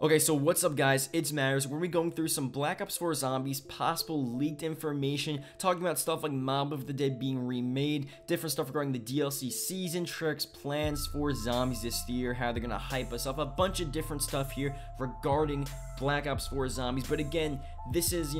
Okay, so what's up guys, it's Matters. We're going to be going through some Black Ops 4 Zombies, possible leaked information, talking about stuff like Mob of the Dead being remade, different stuff regarding the DLC season, tricks, plans for zombies this year, how they're going to hype us up, a bunch of different stuff here regarding Black Ops 4 Zombies. But again, this is,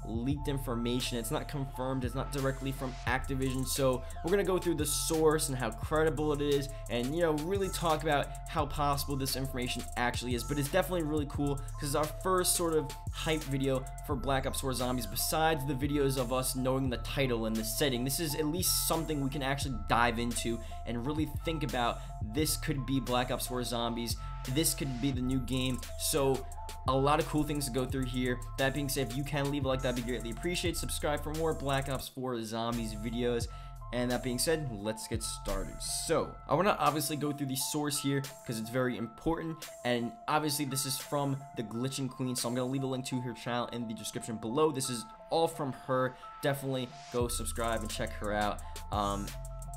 leaked information. It's not confirmed, it's not directly from Activision, so we're going to go through the source and how credible it is, and, really talk about how possible this information actually is. But it's definitely really cool because it's our first sort of hype video for Black Ops 4 Zombies besides the videos of us knowing the title and the setting. This is at least something we can actually dive into and really think about. This could be Black Ops 4 Zombies, this could be the new game, so a lot of cool things to go through here. That being said, if you can leave a like, that'd be greatly appreciated. Subscribe for more Black Ops 4 Zombies videos. And that being said, let's get started. So, I want to obviously go through the source here because it's very important, and obviously this is from the Glitching Queen, so I'm going to leave a link to her channel in the description below. This is all from her. Definitely go subscribe and check her out.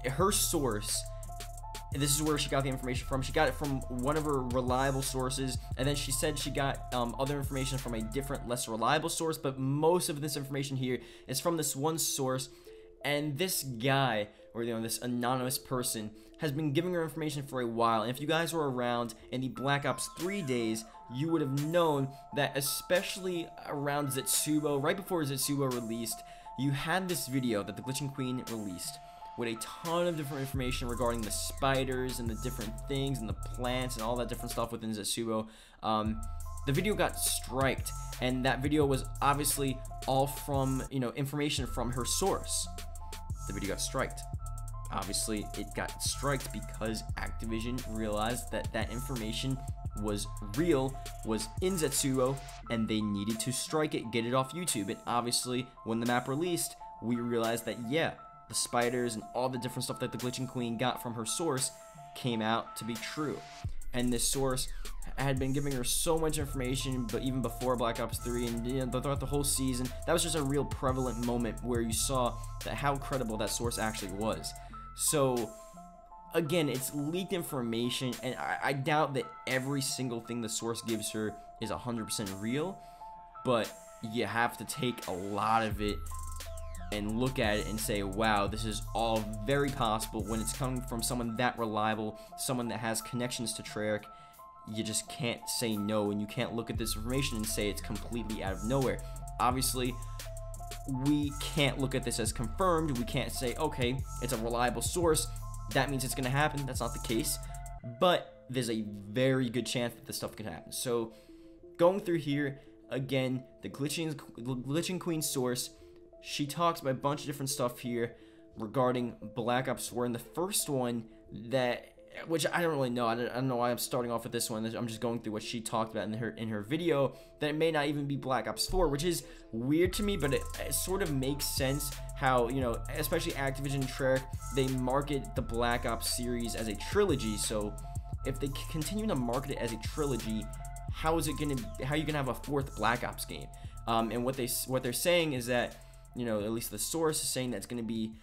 Her source, this is where she got the information from. She got it from one of her reliable sources, and then she said she got other information from a different, less reliable source, but most of this information here is from this one source. And this guy, or this anonymous person, has been giving her information for a while. And if you guys were around in the Black Ops 3 days, you would have known that especially around Zetsubo, right before Zetsubo released, you had this video that the Glitching Queen released with a ton of different information regarding the spiders and the different things and the plants and all that different stuff within Zetsubo. The video got striked, and that video was obviously all from, information from her source. The video got striked. Obviously, it got striked because Activision realized that that information was real, was in Zetsubo, and they needed to strike it, get it off YouTube. And obviously, when the map released, we realized that, yeah, the spiders and all the different stuff that the Glitching Queen got from her source came out to be true. And this source had been giving her so much information, but even before Black Ops 3 and throughout the whole season, that was just a real prevalent moment where you saw that how credible that source actually was. So again, it's leaked information, and I doubt that every single thing the source gives her is 100% real, but you have to take a lot of it and look at it and say, wow, this is all very possible. When it's coming from someone that reliable, someone that has connections to Treyarch, you just can't say no, and you can't look at this information and say it's completely out of nowhere. Obviously, we can't look at this as confirmed. We can't say, okay, it's a reliable source, that means it's going to happen. That's not the case, but there's a very good chance that this stuff could happen. So going through here, again, the Glitching Queen source, she talks about a bunch of different stuff here regarding Black Ops 4, and the first one which I don't really know. I don't know why I'm starting off with this one. I'm just going through what she talked about in her video, that it may not even be Black Ops 4, which is weird to me, but it sort of makes sense how, especially Activision and Treyarch, they market the Black Ops series as a trilogy. So if they continue to market it as a trilogy, how are you gonna have a fourth Black Ops game? And what they're saying is that, at least the source is saying that it's going to be,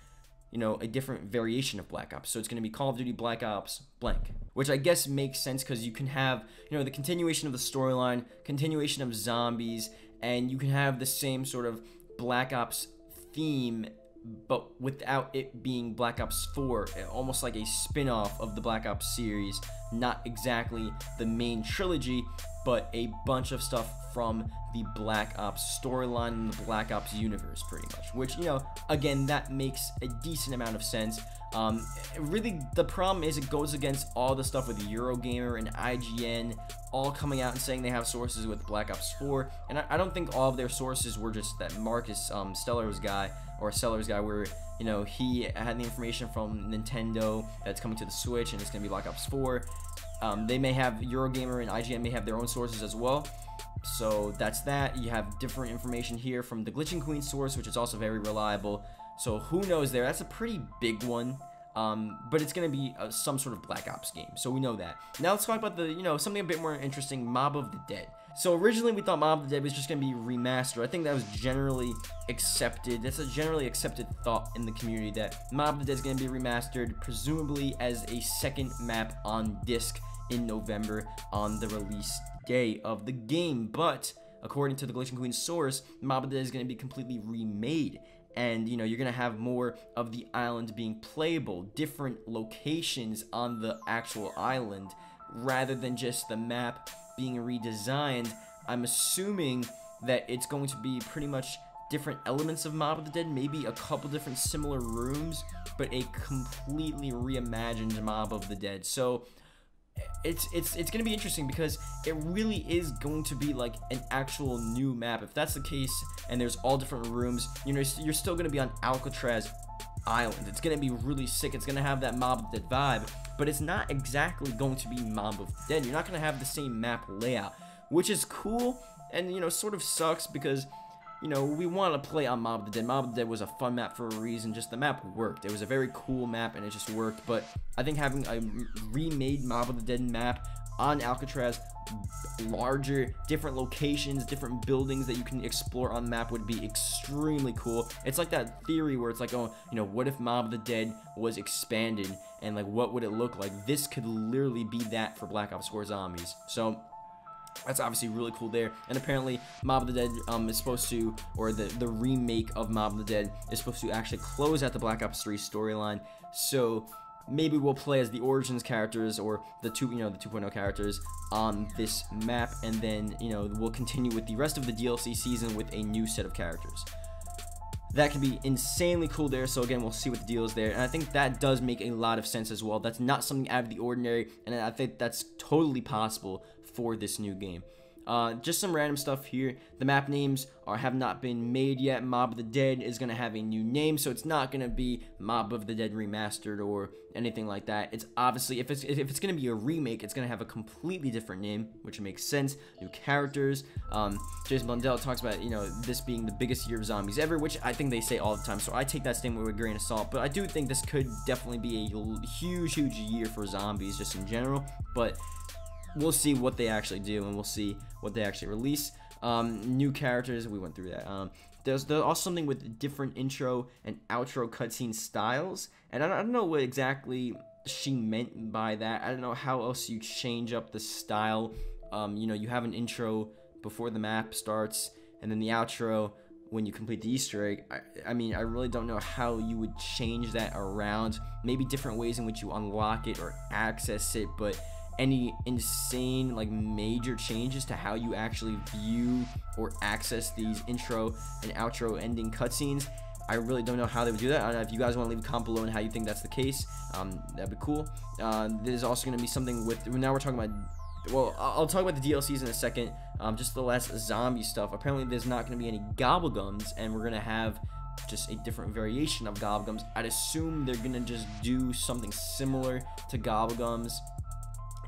a different variation of Black Ops. So it's going to be Call of Duty Black Ops blank, which I guess makes sense because you can have, the continuation of the storyline, continuation of zombies, and you can have the same sort of Black Ops theme, but without it being Black Ops 4, almost like a spin-off of the Black Ops series, not exactly the main trilogy, but a bunch of stuff from the Black Ops storyline and the Black Ops universe, pretty much. Which, again, that makes a decent amount of sense. Really, the problem is it goes against all the stuff with Eurogamer and IGN, all coming out and saying they have sources with Black Ops 4. And I don't think all of their sources were just that Marcus Steller's guy, or Sellers guy, where, he had the information from Nintendo that's coming to the Switch and it's going to be Black Ops 4. They may have, Eurogamer and IGN may have their own sources as well. So that's that. You have different information here from the Glitching Queen source, which is also very reliable. So who knows there? That's a pretty big one. But it's going to be some sort of Black Ops game. So we know that. Now let's talk about the, something a bit more interesting, Mob of the Dead. So originally we thought Mob of the Dead was just going to be remastered. I think that was generally accepted. That's a generally accepted thought in the community, that Mob of the Dead is going to be remastered, presumably as a second map on disc in November on the release day of the game. But according to the Glitching Queen source, Mob of the Dead is going to be completely remade. And, you know, you're going to have more of the island being playable, different locations on the actual island, rather than just the map being redesigned. I'm assuming that it's going to be pretty much different elements of Mob of the Dead, maybe a couple different similar rooms, but a completely reimagined Mob of the Dead. So it's gonna be interesting because it really is going to be like an actual new map. If that's the case, and there's all different rooms, you know, you're still gonna be on Alcatraz Island. It's gonna be really sick. It's gonna have that Mob of the Dead vibe, but it's not exactly going to be Mob of the Dead. You're not gonna have the same map layout, which is cool, and, you know, sort of sucks because, you know, we want to play on Mob of the Dead. Mob of the Dead was a fun map for a reason. Just the map worked. It was a very cool map, and it just worked. But I think having a remade Mob of the Dead map on Alcatraz, larger, different locations, different buildings that you can explore on the map would be extremely cool. It's like that theory where it's like, oh, you know, what if Mob of the Dead was expanded, and like, what would it look like? This could literally be that for Black Ops 4 Zombies. So that's obviously really cool there. And apparently Mob of the Dead is supposed to, or the remake of Mob of the Dead is supposed to actually close out the Black Ops 3 storyline. So maybe we'll play as the Origins characters, or the 2.0 characters on this map, and then, you know, we'll continue with the rest of the DLC season with a new set of characters. That can be insanely cool there. So again, we'll see what the deal is there, and I think that does make a lot of sense as well. That's not something out of the ordinary, and I think that's totally possible for this new game. Just some random stuff here. The map names have not been made yet. Mob of the Dead is going to have a new name, so it's not going to be Mob of the Dead Remastered or anything like that. It's obviously, if it's going to be a remake, it's going to have a completely different name, which makes sense. New characters. Jason Blundell talks about, you know, this being the biggest year of zombies ever, which I think they say all the time, so I take that statement with a grain of salt. But I do think this could definitely be a huge year for zombies just in general. But we'll see what they actually do, and we'll see what they actually release. New characters, we went through that. There's also something with different intro and outro cutscene styles, and I don't know what exactly she meant by that. I don't know how else you change up the style. You know, you have an intro before the map starts, and then the outro when you complete the Easter egg. I mean, I really don't know how you would change that around. Maybe different ways in which you unlock it or access it, but any insane, like, major changes to how you actually view or access these intro and outro ending cutscenes, I really don't know how they would do that. I don't know if you guys want to leave a comment below on how you think that's the case. That'd be cool. There's also going to be something with, now we're talking about, well, I'll talk about the DLCs in a second. Just the last zombie stuff. Apparently there's not going to be any gobblegums, and we're going to have just a different variation of gobblegums. I'd assume they're going to just do something similar to gobblegums.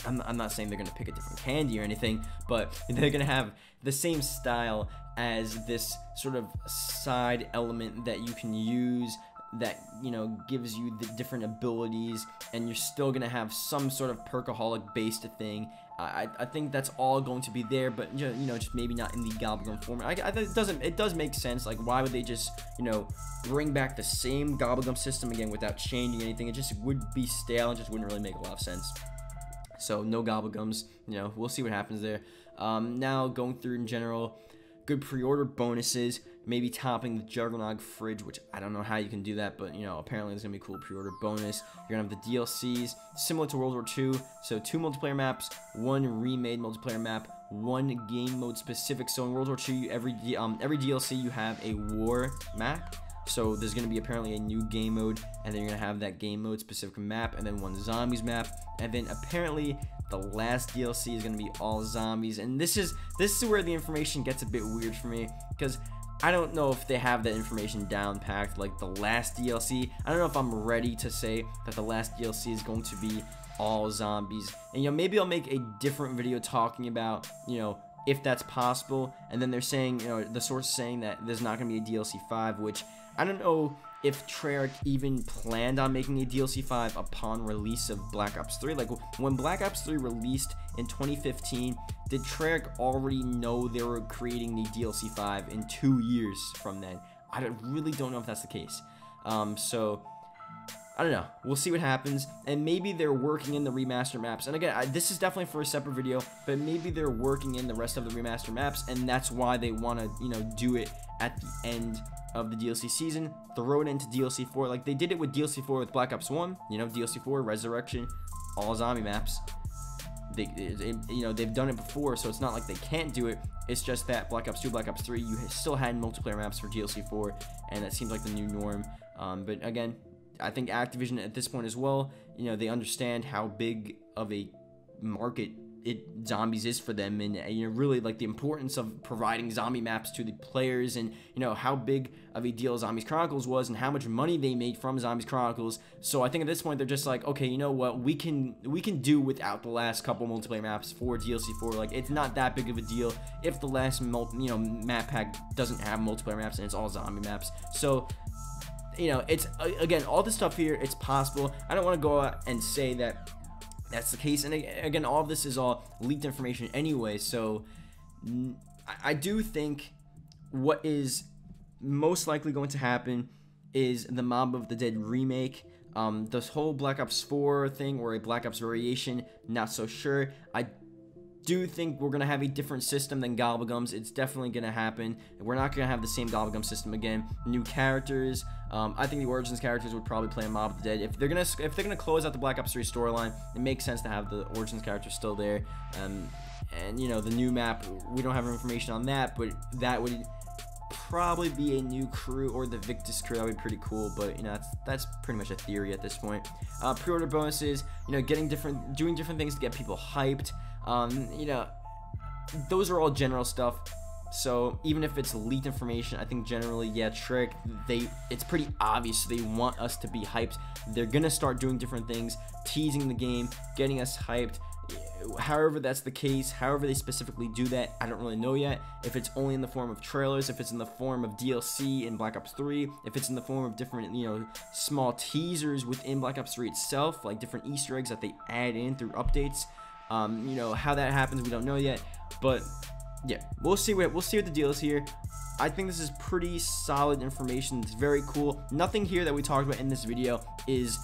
I'm not saying they're going to pick a different candy or anything, but they're going to have the same style as this sort of side element that you can use that, you know, gives you the different abilities, and you're still going to have some sort of perkaholic based thing. I think that's all going to be there, but, you know, just maybe not in the gobblegum form. It does make sense. Like, why would they just, you know, bring back the same gobblegum system again without changing anything? It just would be stale and just wouldn't really make a lot of sense. So no gobblegums, you know, we'll see what happens there. Now going through in general, good pre-order bonuses, maybe topping the Juggernog fridge, which I don't know how you can do that, but, you know, apparently there's gonna be a cool pre-order bonus. You're gonna have the DLCs similar to World War II, so 2 multiplayer maps, 1 remade multiplayer map, 1 game mode specific. So in World War II, every DLC you have a war map. So there's going to be apparently a new game mode, and then you're going to have that game mode specific map, and then 1 zombies map, and then apparently the last DLC is going to be all zombies. And this is where the information gets a bit weird for me, because I don't know if they have that information down packed. Like the last DLC, I don't know if I'm ready to say that the last DLC is going to be all zombies. And, you know, maybe I'll make a different video talking about, you know, if that's possible. And then they're saying, you know, the source is saying that there's not going to be a DLC 5, which I don't know if Treyarch even planned on making a DLC 5 upon release of Black Ops 3. Like, when Black Ops 3 released in 2015, did Treyarch already know they were creating the DLC 5 in 2 years from then? I really don't know if that's the case. So I don't know. We'll see what happens, and maybe they're working in the remaster maps. And again, this is definitely for a separate video, but maybe they're working in the rest of the remaster maps, and that's why they want to, you know, do it at the end of the DLC season, throw it into DLC 4, like they did it with DLC 4 with Black Ops 1, you know, DLC 4, Resurrection, all zombie maps. You know, they've done it before, so it's not like they can't do it. It's just that Black Ops 2, Black Ops 3, you still had multiplayer maps for DLC 4, and that seems like the new norm. But again, I think Activision at this point as well, you know, they understand how big of a market zombies is for them, and you know, really like the importance of providing zombie maps to the players, and you know how big of a deal Zombies Chronicles was and how much money they made from Zombies Chronicles. So I think at this point they're just like, okay, you know what, we can do without the last couple multiplayer maps for DLC 4. Like, it's not that big of a deal if the last map pack doesn't have multiplayer maps and it's all zombie maps. So you know, it's again, all this stuff here, it's possible. I don't want to go out and say that that's the case, and again, all of this is all leaked information anyway, so I do think what is most likely going to happen is the Mob of the Dead remake. This whole Black Ops 4 thing, or a Black Ops variation, not so sure. I do think we're gonna have a different system than Gobblegums. It's definitely gonna happen. We're not gonna have the same Gobblegum system again. New characters. I think the Origins characters would probably play in Mob of the Dead. If they're gonna close out the Black Ops 3 storyline, it makes sense to have the Origins characters still there. And you know, the new map, we don't have information on that, but that would probably be a new crew, or the Victus crew. That would be pretty cool, but you know, that's pretty much a theory at this point. Pre-order bonuses, you know, doing different things to get people hyped. You know, those are all general stuff. So even if it's leaked information, I think generally, yeah, Trick, it's pretty obvious they want us to be hyped. They're gonna start doing different things, teasing the game, getting us hyped. However that's the case, however they specifically do that, I don't really know yet. If it's only in the form of trailers, if it's in the form of DLC in Black Ops 3, if it's in the form of different, you know, small teasers within Black Ops 3 itself, like different Easter eggs that they add in through updates. You know, how that happens, we don't know yet, but yeah, we'll see what the deal is here. I think this is pretty solid information. It's very cool. Nothing here that we talked about in this video is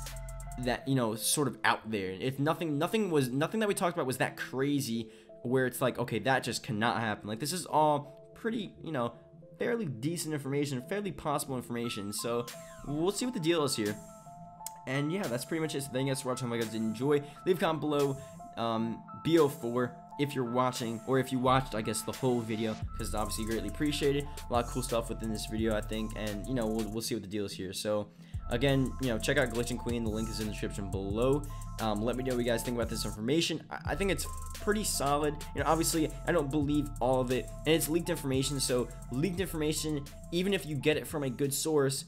that, you know, sort of out there. If nothing that we talked about was that crazy where it's like, okay, that just cannot happen. Like, this is all pretty, you know, fairly decent information, fairly possible information. So we'll see what the deal is here. And yeah, that's pretty much it. So thank you guys for watching. I hope you guys did enjoy. Leave a comment below. BO4 if you're watching, or if you watched, I guess, the whole video, because it's obviously greatly appreciated. A lot of cool stuff within this video, I think, and you know, we'll see what the deal is here. So again, you know, check out Glitch & Queen. The link is in the description below. Let me know what you guys think about this information. I think it's pretty solid. You know, obviously, I don't believe all of it, and it's leaked information. So leaked information, even if you get it from a good source,